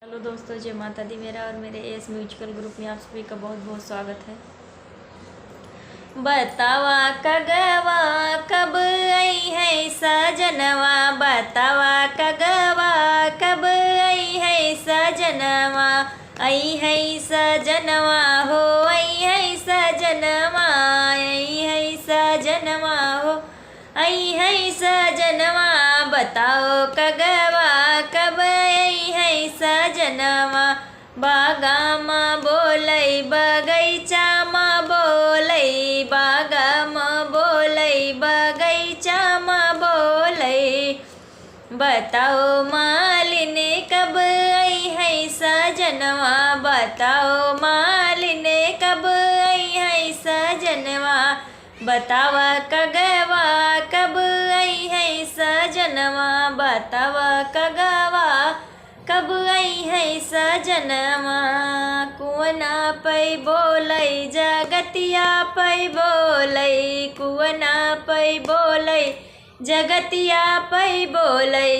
Hello दोस्तों, जय माता दी। मेरा और मेरे एस म्यूजिकल ग्रुप में आप सभी का बहुत बहुत स्वागत है। बतावा कगवा कब आई है सजनवा, बतावा कगवा कब आई है सजनवा, आई है सजनवा हो, आई है सजनवा, आई है सजनवा हो, आई है सजनवा। बताओ कगवा कब आई है सजनवा, बागा माँ बोलै बगैचा माँ बोलै, बागा माँ बोलै बगैचा माँ बोलै। बताओ मालिन कब आई है सजनवा, बताओ मालिन कब आई है सजनवा, बतावा कगवा कब आई है सजनवा, बतावा कगवा कब आई है सजनवा। कुआना पै बोलै जगतिया पै बोलै, कुआना पै बोलै जगतिया पै बोलै।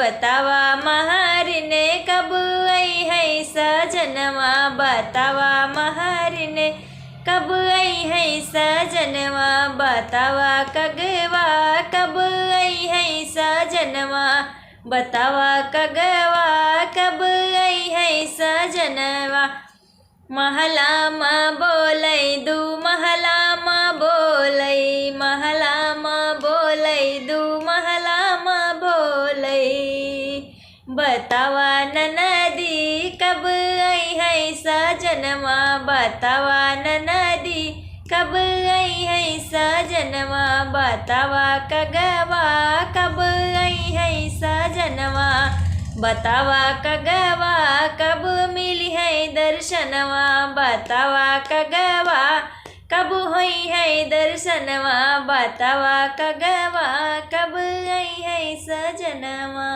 बतावा महारिन कब आई है सजनवा, बतावा महारिन कब आई है सजनवा, बतावा कगवा कब आई है सजनवा, बतावा कगवा कब आई है सजनवा। महला माँ बोलै दू महला माँ बोलै, महला माँ बोलै दू महला माँ बोलै। बतावा ननदी कब आई है सजनवा, बतावा ननदी कब आई है सजनवा, बतावा कगवा कब आई है सजनवा, बतावा कगवा कब मिली है दर्शनवा, बतावा कगवा कब हुई है दर्शनवा, बतावा कगवा कब आई है सजनवा।